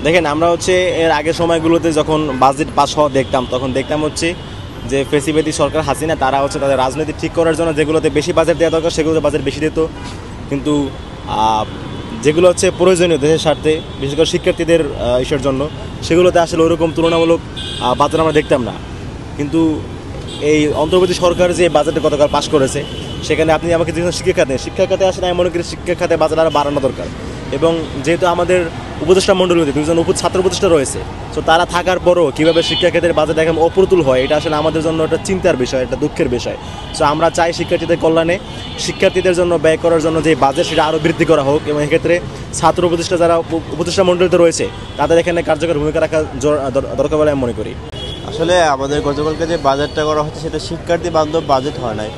দেখেন আমরা হচ্ছে এর আগের সময়গুলোতে যখন বাজেট পাস হওয়া দেখতাম, তখন দেখতাম হচ্ছে যে ফেসিবাদী সরকার হাসিনা তারা হচ্ছে তাদের রাজনীতি ঠিক করার জন্য যেগুলোতে বেশি বাজেট দেওয়া দরকার সেগুলোতে বাজেট বেশি দিত, কিন্তু যেগুলো হচ্ছে প্রয়োজনীয় দেশের স্বার্থে, বিশেষ করে শিক্ষার্থীদের ইস্যুর জন্য, সেগুলোতে আসলে ওরকম তুলনামূলক বাজেট আমরা দেখতাম না। কিন্তু এই অন্তর্বর্তী সরকার যে বাজেটে গতকাল পাস করেছে, সেখানে আপনি আমাকে যেহেতু শিক্ষা খাতে আসলে আমি মনে করি শিক্ষা খাতে বাজেট আরও বাড়ানো দরকার। এবং যেহেতু আমাদের উপদেষ্টা মণ্ডলীতে দুজন ছাত্র উপদেষ্টা রয়েছে, তো তারা থাকার পরও কীভাবে শিক্ষা ক্ষেত্রের বাজেট এখন অপ্রতুল হয়, এটা আসলে আমাদের জন্য একটা চিন্তার বিষয়, একটা দুঃখের বিষয়। সো আমরা চাই শিক্ষার্থীদের কল্যাণে শিক্ষার্থীদের জন্য ব্যয় করার জন্য যে বাজেট সেটা আরও বৃদ্ধি করা হোক, এবং এক্ষেত্রে ছাত্র উপদেষ্টা যারা উপদেষ্টা মণ্ডলীতে রয়েছে তাদের এখানে কার্যকর ভূমিকা রাখা দরকার বলে আমি মনে করি। আসলে আমাদের গতকালকে যে বাজেটটা করা হচ্ছে সেটা শিক্ষার্থী বান্ধব বাজেট হয় নাই।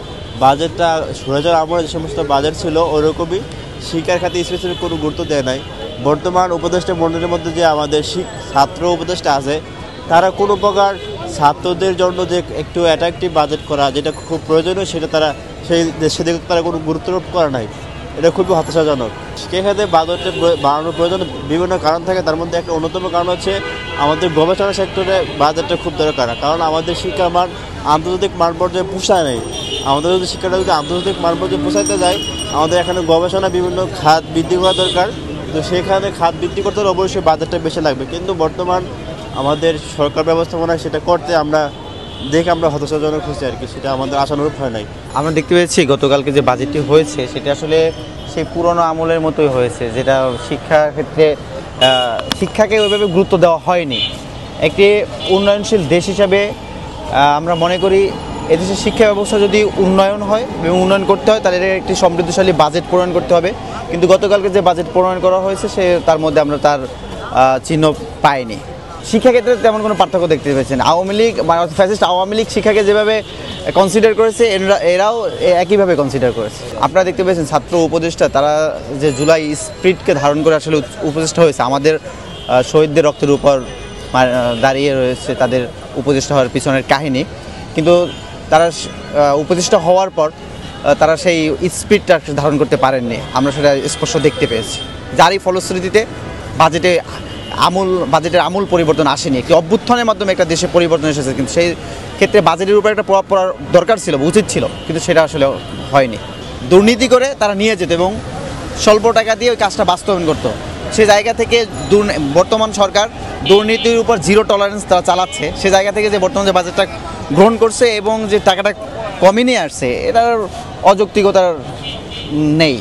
বাজেটটা স্বৈরাচার আমলে যে সমস্ত বাজেট ছিল ওরকমই শিক্ষার খাতে স্পেসিফিক কোনো গুরুত্ব দেয় নাই। বর্তমান উপদেষ্টা মণ্ডলীর মধ্যে যে আমাদের ছাত্র উপদেষ্টা আছে, তারা কোনো প্রকার ছাত্রদের জন্য যে একটু অ্যাট্রাকটিভ বাজেট করা যেটা খুব প্রয়োজনীয় সেটা তারা সেদিকে তারা কোনো গুরুত্বারোপ করা নাই। এটা খুবই হতাশাজনক। শিক্ষাখাতে বাজেটে বাড়ানোর প্রয়োজন বিভিন্ন কারণ থাকে, তার মধ্যে একটা অন্যতম কারণ হচ্ছে আমাদের গবেষণা সেক্টরে বাজেটটা খুব দরকার, কারণ আমাদের শিক্ষার মান আন্তর্জাতিক মান পর্যায়ে পোষায় নেই। আমাদের যদি শিক্ষাটা যদি আন্তর্জাতিক মান পর্যায়ে পোষাইতে যায়, আমাদের এখানে গবেষণা বিভিন্ন খাত বৃদ্ধি করা দরকার। তো সেখানে খাত বৃদ্ধি করতে হলে অবশ্যই বাজেটটা বেশি লাগবে, কিন্তু বর্তমান আমাদের সরকার ব্যবস্থাপনায় সেটা করতে আমরা হতাশাজনক হয়েছে আর কি, সেটা আমাদের আশানুরূপ হয় নাই। আমরা দেখতে পেয়েছি গতকালকে যে বাজেটটি হয়েছে সেটা আসলে সেই পুরনো আমলের মতোই হয়েছে, যেটা শিক্ষার ক্ষেত্রে শিক্ষাকে ওইভাবে গুরুত্ব দেওয়া হয়নি। একটি উন্নয়নশীল দেশ হিসাবে আমরা মনে করি এদেশের শিক্ষা ব্যবস্থা যদি উন্নয়ন হয় এবং উন্নয়ন করতে হয় তাহলে একটি সমৃদ্ধশালী বাজেট প্রণয়ন করতে হবে। কিন্তু গতকালকে যে বাজেট প্রণয়ন করা হয়েছে তার মধ্যে আমরা তার চিহ্ন পাইনি। শিক্ষাক্ষেত্রে তেমন কোনো পার্থক্য দেখতে পেয়েছেন। আওয়ামী লীগ ফ্যাসিস্ট আওয়ামী লীগ শিক্ষাকে যেভাবে কনসিডার করেছে এরাও একইভাবে কনসিডার করেছে। আপনারা দেখতে পেয়েছেন ছাত্র উপদেষ্টা তারা যে জুলাই স্পিরিটকে ধারণ করে আসলে উপদেষ্টা হয়েছে, আমাদের শহীদদের রক্তের উপর দাঁড়িয়ে রয়েছে তাদের উপদেষ্টা হওয়ার পিছনের কাহিনী। কিন্তু তারা উপদেষ্টা হওয়ার পর তারা সেই স্পিরিটটা ধারণ করতে পারেননি, আমরা সেটা স্পষ্ট দেখতে পেয়েছি। যারই ফলশ্রুতিতে বাজেটের আমূল পরিবর্তন আসেনি। একটি অভ্যুত্থানের মাধ্যমে একটা দেশে পরিবর্তন এসেছে, কিন্তু সেই ক্ষেত্রে বাজেটের উপর একটা প্রভাব পড়ার দরকার ছিল, উচিত ছিল, কিন্তু সেটা আসলে হয়নি। দুর্নীতি করে তারা নিয়ে যেত এবং স্বল্প টাকা দিয়ে ওই কাজটা বাস্তবায়ন করতো। সে জায়গা থেকে বর্তমান সরকার দুর্নীতির উপর জিরো টলারেন্স তারা চালাচ্ছে। সে জায়গা থেকে যে বর্তমান যে বাজেটটা গ্রহণ করছে এবং যে টাকাটা কমিয়ে নিয়ে আসছে, এটার অযৌক্তিকতা নেই।